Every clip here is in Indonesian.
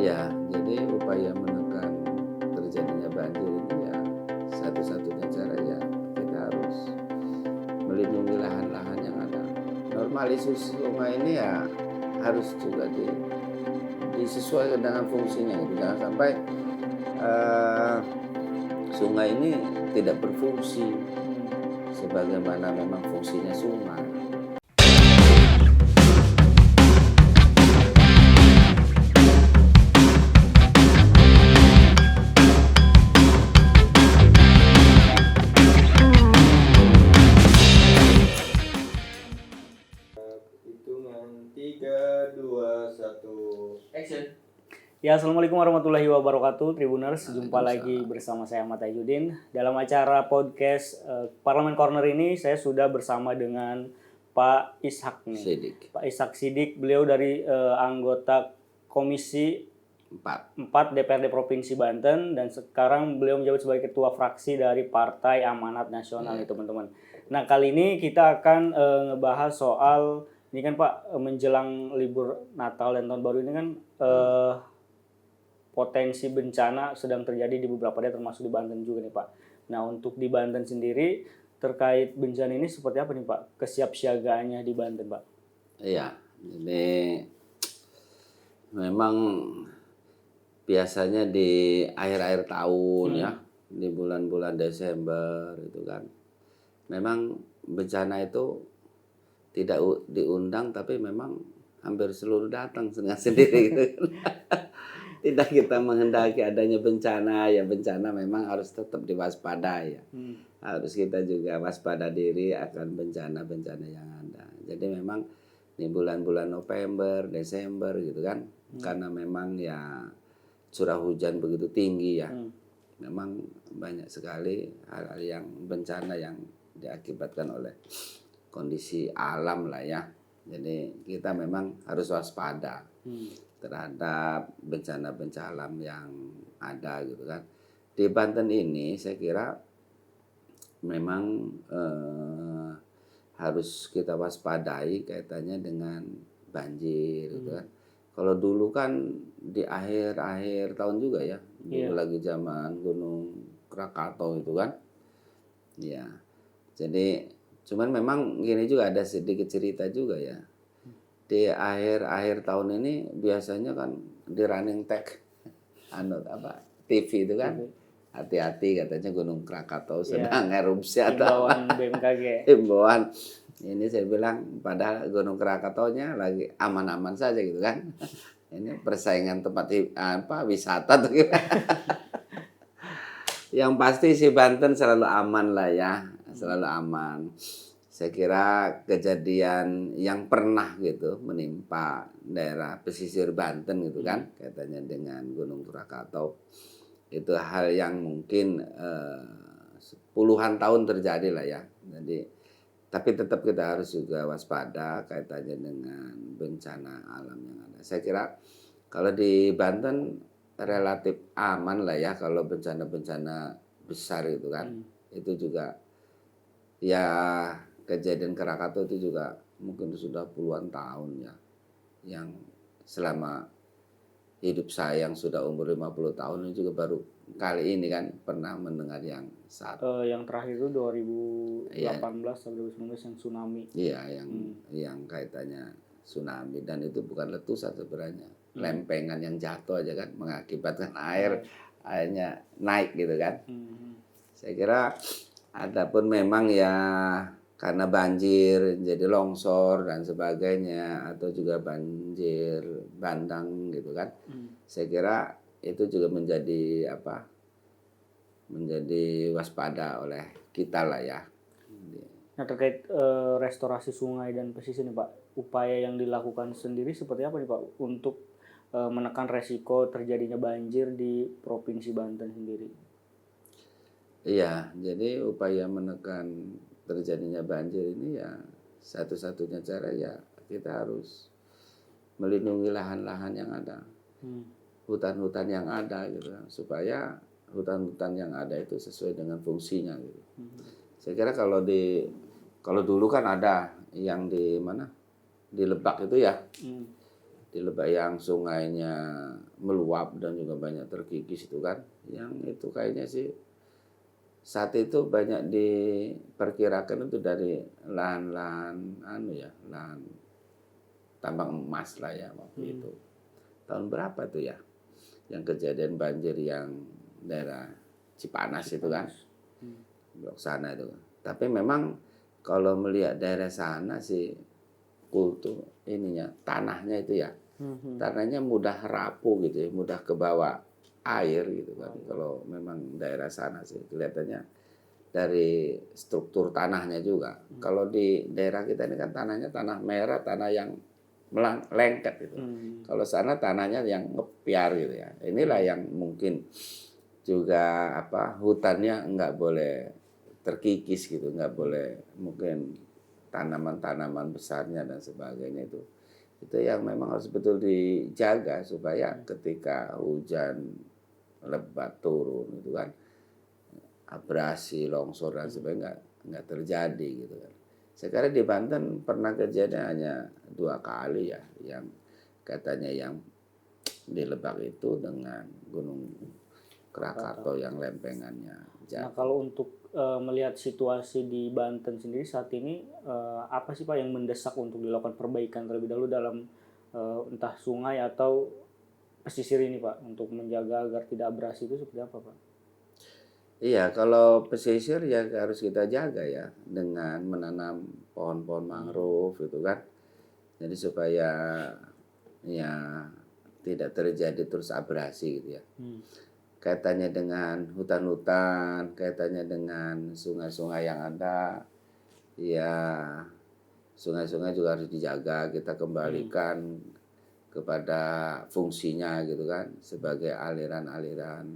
Iya, jadi upaya menekan terjadinya banjir ini ya satu-satunya cara ya kita harus melindungi lahan-lahan yang ada. Normalisasi sungai ini ya harus juga disesuaikan dengan fungsinya gitu. Jangan sampai sungai ini tidak berfungsi sebagaimana memang fungsinya sungai. Hitungan 3, 2, 1, action. Ya, Assalamualaikum warahmatullahi wabarakatuh, Tribuners. Jumpa lagi bersama saya Ahmad Tajuddin. Dalam acara podcast Parlemen Corner ini, saya sudah bersama dengan Pak Ishak nih. Sidik. Pak Ishak Sidik, beliau dari anggota Komisi 4 DPRD Provinsi Banten, dan sekarang beliau menjabat sebagai Ketua Fraksi dari Partai Amanat Nasional, nih teman-teman. Nah, kali ini kita akan ngebahas soal, ini kan Pak, menjelang libur Natal dan Tahun Baru ini kan potensi bencana sedang terjadi di beberapa daerah termasuk di Banten juga nih Pak. Nah, untuk di Banten sendiri terkait bencana ini seperti apa nih Pak kesiapsiagaannya di Banten Pak? Iya, jadi memang biasanya di akhir-akhir tahun ya, di bulan-bulan Desember itu kan, memang bencana itu tidak diundang tapi memang hampir seluruh datang dengan sendiri gitu. Tidak kita menghendaki adanya bencana, ya bencana memang harus tetap diwaspadai ya. Harus kita juga waspada diri akan bencana-bencana yang ada. Jadi memang di bulan-bulan November, Desember gitu kan, karena memang ya curah hujan begitu tinggi ya. Memang banyak sekali hal-hal yang bencana yang diakibatkan oleh kondisi alam lah ya. Jadi kita memang harus waspada terhadap bencana-bencana alam yang ada gitu kan. Di Banten ini saya kira memang harus kita waspadai kaitannya dengan banjir gitu kan. Kalau dulu kan di akhir tahun juga ya, dulu lagi zaman Gunung Krakatau itu kan. Ya. Jadi cuman memang gini juga ada sedikit cerita juga ya. Di akhir tahun ini biasanya kan di running tag TV itu kan, hati-hati katanya Gunung Krakatau sedang erupsi atau Himbauan BMKG. Himbauan. Ini saya bilang padahal Gunung Krakataunya lagi aman-aman saja gitu kan. Ini persaingan tempat wisata tuh gitu. Yang pasti si Banten selalu aman lah ya, selalu aman. Saya kira kejadian yang pernah gitu menimpa daerah pesisir Banten gitu kan, kaitannya dengan Gunung Krakatau, itu hal yang mungkin puluhan tahun terjadi lah ya. Jadi tapi tetap kita harus juga waspada kaitannya dengan bencana alam yang ada. Saya kira kalau di Banten relatif aman lah ya kalau bencana-bencana besar gitu kan. Itu juga ya kejadian Krakatau itu juga mungkin sudah puluhan tahun ya. Yang selama hidup saya yang sudah umur 50 tahun ini juga baru kali ini kan pernah mendengar yang yang terakhir itu 2018 sampai 2019 yang tsunami. Iya, yang kaitannya tsunami, dan itu bukan letusan sebenarnya. Lempengan yang jatuh aja kan mengakibatkan airnya naik gitu kan. Saya kira adapun memang ya karena banjir jadi longsor dan sebagainya atau juga banjir bandang gitu kan. Saya kira itu juga menjadi waspada oleh kita lah ya. Nah, terkait restorasi sungai dan pesisir nih Pak, upaya yang dilakukan sendiri seperti apa nih Pak untuk menekan resiko terjadinya banjir di Provinsi Banten sendiri? Iya, jadi upaya menekan terjadinya banjir ini ya satu-satunya cara ya kita harus melindungi lahan-lahan yang ada, hutan-hutan yang ada gitu, supaya hutan-hutan yang ada itu sesuai dengan fungsinya gitu. Saya kira kalau dulu kan ada yang di mana di Lebak itu ya, di Lebak yang sungainya meluap dan juga banyak terkikis itu kan, yang itu kayaknya sih saat itu banyak diperkirakan itu dari lahan-lahan lahan tambang emas lah ya waktu itu. Tahun berapa tuh ya yang kejadian banjir yang daerah Cipanas itu kan, blok sana itu. Tapi memang kalau melihat daerah sana sih kultur tanahnya itu ya, tanahnya mudah rapuh gitu ya, mudah ke bawah air gitu kan. Kalau memang daerah sana sih kelihatannya dari struktur tanahnya juga. Kalau di daerah kita ini kan tanahnya tanah merah, tanah yang lengket gitu. Kalau sana tanahnya yang ngepiar gitu ya. Inilah yang mungkin juga hutannya nggak boleh terkikis gitu, nggak boleh mungkin tanaman-tanaman besarnya dan sebagainya itu yang memang harus betul dijaga supaya ketika hujan lebat turun itu kan abrasi, longsor dan sebagainya nggak terjadi gitu kan. Sekarang di Banten pernah kejadian hanya 2 kali ya, yang katanya yang di Lebak itu dengan Gunung Krakatau yang lempengannya jatuh. Nah, kalau untuk melihat situasi di Banten sendiri saat ini, apa sih Pak yang mendesak untuk dilakukan perbaikan terlebih dahulu dalam entah sungai atau pesisir ini Pak, untuk menjaga agar tidak abrasi itu seperti apa Pak? Iya, kalau pesisir ya harus kita jaga ya dengan menanam pohon-pohon mangrove itu kan. Jadi supaya ya tidak terjadi terus abrasi gitu ya. Kaitannya dengan hutan-hutan, kaitannya dengan sungai-sungai yang ada, ya sungai-sungai juga harus dijaga, kita kembalikan kepada fungsinya gitu kan, sebagai aliran-aliran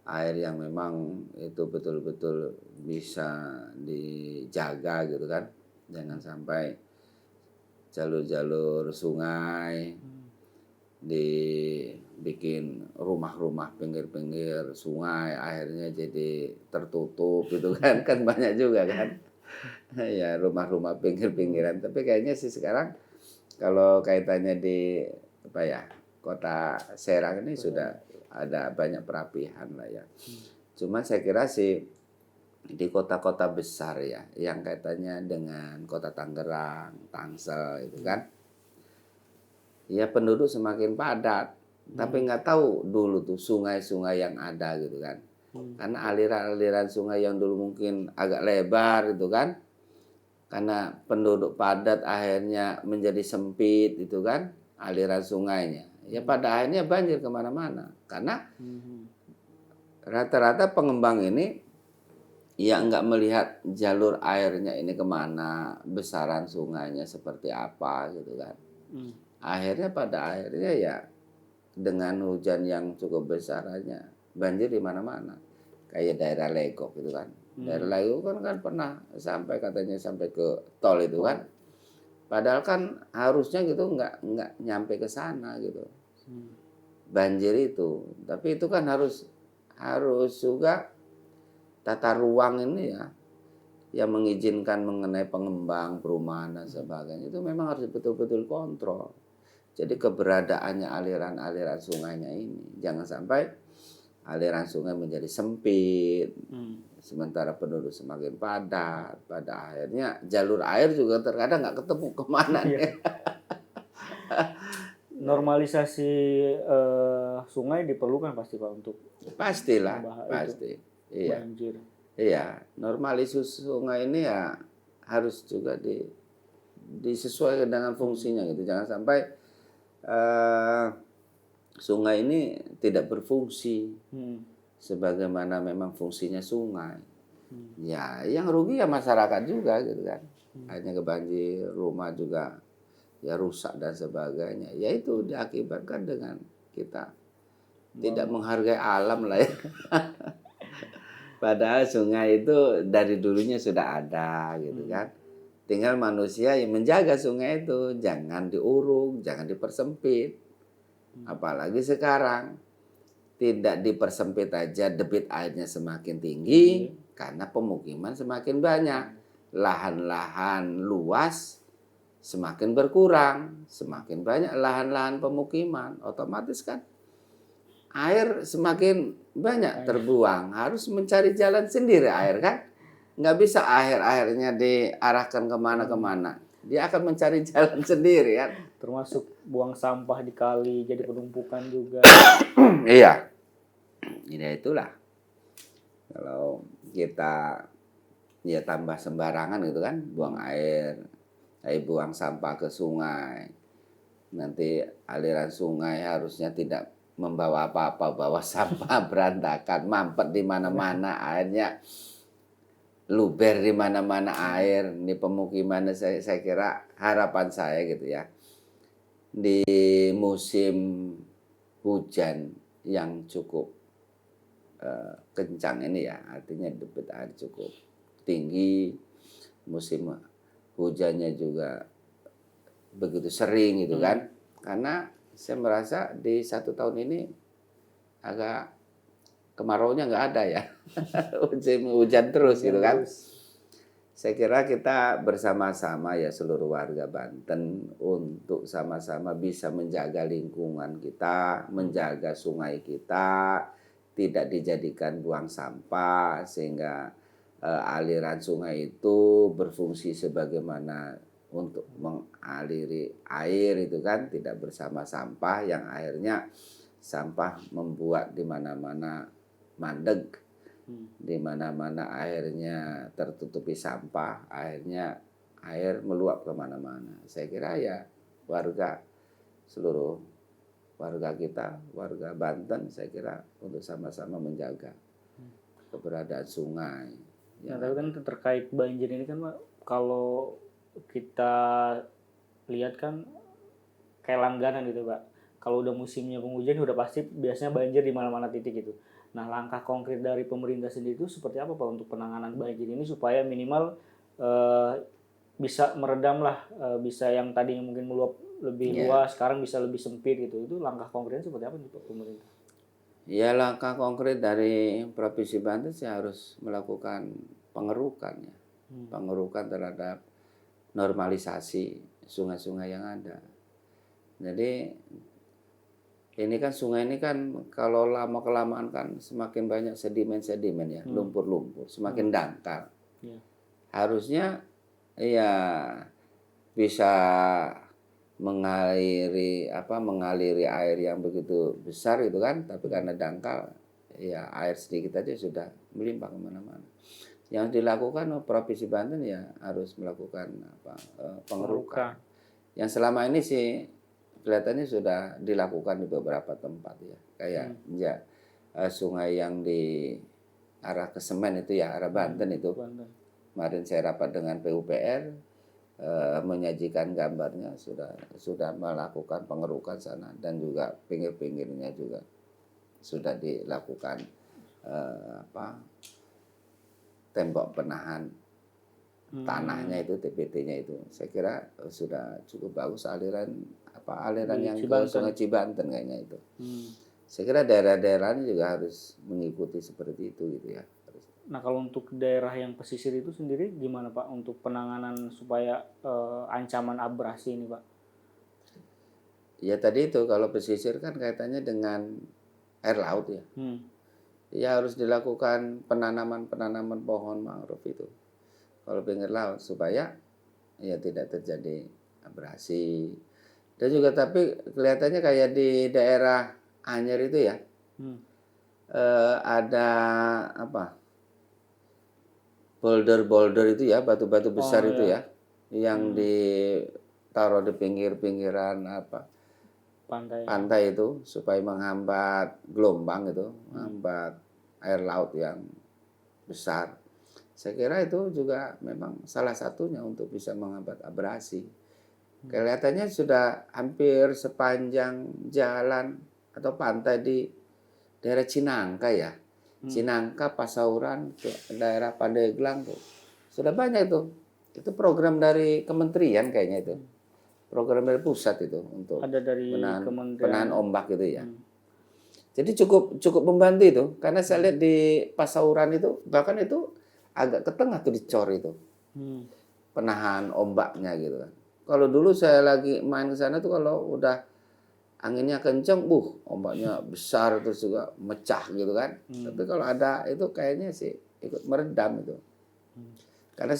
air yang memang itu betul-betul bisa dijaga gitu kan. Jangan sampai jalur-jalur sungai dibikin rumah-rumah pinggir-pinggir sungai akhirnya jadi tertutup gitu kan. Kan banyak juga kan ya rumah-rumah pinggir-pinggiran. Tapi kayaknya sih sekarang kalau kaitannya di kota Serang ini sudah ada banyak perapihan lah ya. Cuman saya kira sih di kota-kota besar ya yang kaitannya dengan kota Tangerang, Tangsel itu kan, ya penduduk semakin padat, tapi nggak tahu dulu tuh sungai-sungai yang ada gitu kan. Karena aliran-aliran sungai yang dulu mungkin agak lebar gitu kan, karena penduduk padat akhirnya menjadi sempit itu kan aliran sungainya. Ya pada akhirnya banjir kemana-mana. Karena rata-rata pengembang ini ya nggak melihat jalur airnya ini kemana, besaran sungainya seperti apa gitu kan. Akhirnya pada akhirnya ya dengan hujan yang cukup besar aja banjir di mana-mana. Kayak daerah Legok gitu kan. Daerah Legok kan pernah katanya sampai ke tol itu kan. Padahal kan harusnya gitu nggak nyampe ke sana gitu. Banjir itu. Tapi itu kan harus juga tata ruang ini ya yang mengizinkan mengenai pengembang perumahan dan sebagainya itu memang harus betul-betul kontrol. Jadi keberadaannya aliran-aliran sungainya ini jangan sampai aliran sungai menjadi sempit, sementara penduduk semakin padat. Pada akhirnya jalur air juga terkadang nggak ketemu kemana. Normalisasi sungai diperlukan pasti Pak untuk pastilah, pasti. Iya. Banjir. Iya, normalisasi sungai ini ya harus juga disesuaikan dengan fungsinya gitu. Jangan sampai sungai ini tidak berfungsi sebagaimana memang fungsinya sungai. Ya, yang rugi ya masyarakat juga gitu kan. Hanya kebanjir, rumah juga ya rusak dan sebagainya. Ya itu diakibatkan dengan kita tidak menghargai alam lah ya. Padahal sungai itu dari dulunya sudah ada gitu kan. Tinggal manusia yang menjaga sungai itu, jangan diuruk, jangan dipersempit. Apalagi sekarang tidak dipersempit aja, debit airnya semakin tinggi karena pemukiman semakin banyak. Lahan-lahan luas semakin berkurang, semakin banyak lahan-lahan pemukiman, otomatis kan air semakin banyak terbuang, harus mencari jalan sendiri air kan. Nggak bisa akhirnya diarahkan kemana-kemana. Dia akan mencari jalan sendiri kan. Termasuk buang sampah di kali, jadi penumpukan juga. Iya. Ya itulah. Kalau kita ya tambah sembarangan gitu kan, buang air, buang sampah ke sungai. Nanti aliran sungai harusnya tidak membawa apa-apa, bawa sampah berantakan, mampet di mana-mana, airnya luber di mana-mana air. Di pemukiman saya kira harapan saya gitu ya. Di musim hujan yang cukup kencang ini ya, artinya debit air cukup tinggi, musim hujannya juga begitu sering gitu kan. Karena saya merasa di 1 tahun ini agak kemaraunya nggak ada ya. Hujan terus gitu kan. Saya kira kita bersama-sama ya seluruh warga Banten untuk sama-sama bisa menjaga lingkungan kita, menjaga sungai kita, tidak dijadikan buang sampah sehingga aliran sungai itu berfungsi sebagaimana untuk mengaliri air itu kan, tidak bersama sampah yang akhirnya sampah membuat di mana-mana mandeg, di mana-mana airnya tertutupi sampah, akhirnya air meluap kemana-mana. Saya kira ya seluruh warga kita, warga Banten, saya kira untuk sama-sama menjaga keberadaan sungai. Ya, tapi kan terkait banjir ini kan Pak, kalau kita lihat kan kayak langganan gitu Pak. Kalau udah musimnya penghujan udah pasti biasanya banjir di mana-mana titik gitu. Nah, langkah konkret dari pemerintah sendiri itu seperti apa Pak untuk penanganan banjir ini supaya minimal bisa meredam lah, bisa yang tadinya mungkin meluap lebih luas sekarang bisa lebih sempit gitu. Itu langkah konkretnya seperti apa nih Pak pemerintah? Ya langkah konkret dari Provinsi Banten sih harus melakukan pengerukan ya. Pengerukan terhadap normalisasi sungai-sungai yang ada. Jadi ini kan sungai ini kan kalau lama-kelamaan kan semakin banyak sedimen-sedimen ya, lumpur-lumpur, semakin dangkal. Harusnya ya bisa mengaliri air yang begitu besar itu kan, tapi karena dangkal ya air sedikit aja sudah melimpah kemana-mana. Yang dilakukan Provinsi Banten ya harus melakukan pengerukan. Yang selama ini sih kelihatannya sudah dilakukan di beberapa tempat ya, kayak sungai yang di arah ke Semen itu ya, arah Banten itu. Kemarin saya rapat dengan PUPR. Menyajikan gambarnya sudah melakukan pengerukan sana dan juga pinggir-pinggirnya juga sudah dilakukan tembok penahan tanahnya itu, TPT-nya itu. Saya kira sudah cukup bagus aliran yang ke Sungai Cibanten kayaknya itu. Saya kira daerah-daerah ini juga harus mengikuti seperti itu gitu ya. Nah, kalau untuk daerah yang pesisir itu sendiri gimana Pak untuk penanganan supaya ancaman abrasi ini Pak? Ya tadi itu kalau pesisir kan kaitannya dengan air laut ya. Ya harus dilakukan penanaman pohon mangrove itu. Kalau pinggir laut supaya ya tidak terjadi abrasi. Dan juga tapi kelihatannya kayak di daerah Anyer itu ya. Ada boulder itu ya, batu-batu besar itu ya, yang ditaruh di pinggir-pinggiran pantai itu supaya menghambat gelombang itu, menghambat air laut yang besar. Saya kira itu juga memang salah satunya untuk bisa menghambat abrasi. Kelihatannya sudah hampir sepanjang jalan atau pantai di daerah Cinangka ya. Cinangka, Pasauran, daerah Pandeglang tuh sudah banyak itu. Itu program dari kementerian kayaknya itu, program dari pusat itu untuk ada dari penahan ombak itu ya. Jadi cukup membantu itu, karena saya lihat di Pasauran itu bahkan itu agak ke tengah tuh dicor itu, penahan ombaknya gitu kan. Kalau dulu saya lagi main ke sana tuh kalau udah anginnya kenceng, ombaknya besar terus juga mecah gitu kan. Tapi kalau ada itu kayaknya sih ikut meredam itu. Karena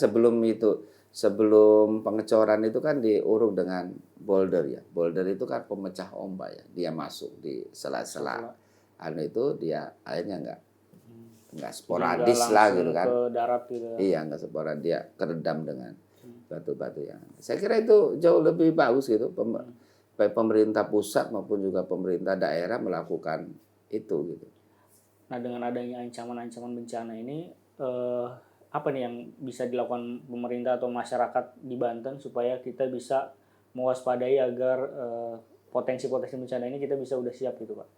sebelum pengecoran itu kan diuruk dengan boulder ya. Boulder itu kan pemecah ombak ya. Dia masuk di sela-sela. Anu itu dia airnya nggak sporadis lah gitu kan. Ke darat gitu. Iya, nggak sporadis, dia keredam dengan batu-batu yang. Saya kira itu jauh lebih bagus gitu. Baik pemerintah pusat maupun juga pemerintah daerah melakukan itu gitu. Nah, dengan adanya ancaman-ancaman bencana ini, apa nih yang bisa dilakukan pemerintah atau masyarakat di Banten supaya kita bisa mewaspadai agar potensi-potensi bencana ini kita bisa udah siap gitu, Pak?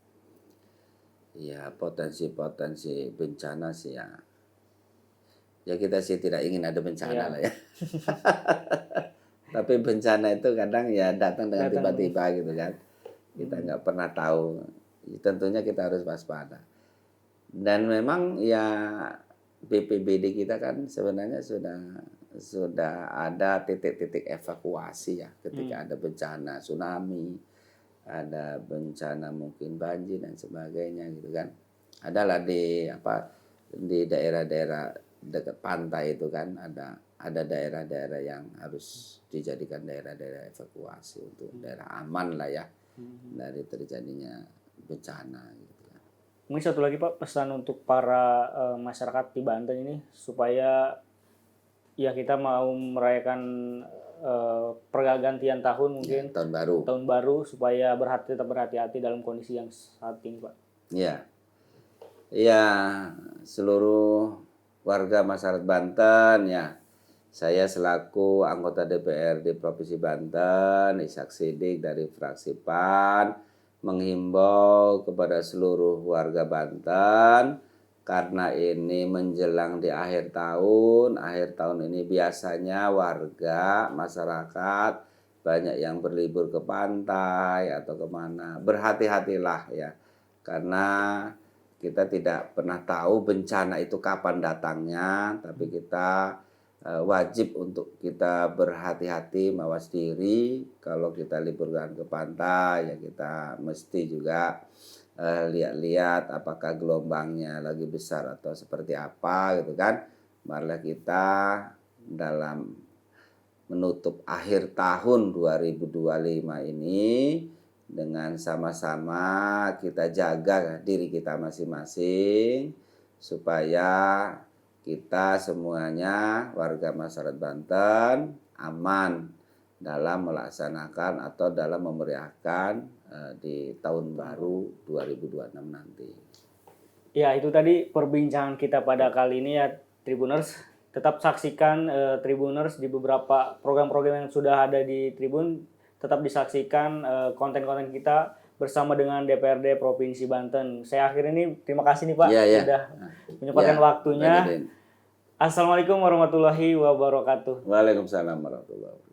Ya, potensi-potensi bencana sih ya. Ya kita sih tidak ingin ada bencana lah ya. Tapi bencana itu kadang ya datang dengan tiba-tiba gitu kan. Kita nggak pernah tahu. Tentunya kita harus waspada. Dan memang ya BPBD kita kan sebenarnya sudah ada titik-titik evakuasi ya ketika ada bencana tsunami, ada bencana mungkin banjir dan sebagainya gitu kan. Adalah di daerah-daerah dekat pantai itu kan ada daerah-daerah yang harus dijadikan daerah-daerah evakuasi untuk daerah aman lah ya dari terjadinya bencana gitu kan. Mungkin satu lagi Pak, pesan untuk para masyarakat di Banten ini supaya ya kita mau merayakan pergantian tahun mungkin Ya, tahun baru supaya tetap berhati-hati dalam kondisi yang saat ini Pak. ya. Ya, seluruh warga masyarakat Banten ya. Saya selaku anggota DPRD Provinsi Banten, Ishak Siddiq dari fraksi PAN, menghimbau kepada seluruh warga Banten karena ini menjelang di akhir tahun ini biasanya warga masyarakat banyak yang berlibur ke pantai atau kemana. Berhati-hatilah ya, karena kita tidak pernah tahu bencana itu kapan datangnya, tapi kita wajib untuk kita berhati-hati, mawas diri. Kalau kita liburan ke pantai, ya kita mesti juga lihat-lihat apakah gelombangnya lagi besar atau seperti apa gitu kan. Marilah kita dalam menutup akhir tahun 2025 ini dengan sama-sama kita jaga diri kita masing-masing supaya kita semuanya warga masyarakat Banten aman dalam melaksanakan atau dalam memeriahkan di tahun baru 2026 nanti. Ya, itu tadi perbincangan kita pada kali ini ya Tribuners. Tetap saksikan Tribuners di beberapa program-program yang sudah ada di Tribun. Tetap disaksikan konten-konten kita bersama dengan DPRD Provinsi Banten. Saya akhir ini terima kasih nih Pak sudah menyempatkan waktunya. Assalamualaikum warahmatullahi wabarakatuh. Waalaikumsalam warahmatullahi wabarakatuh.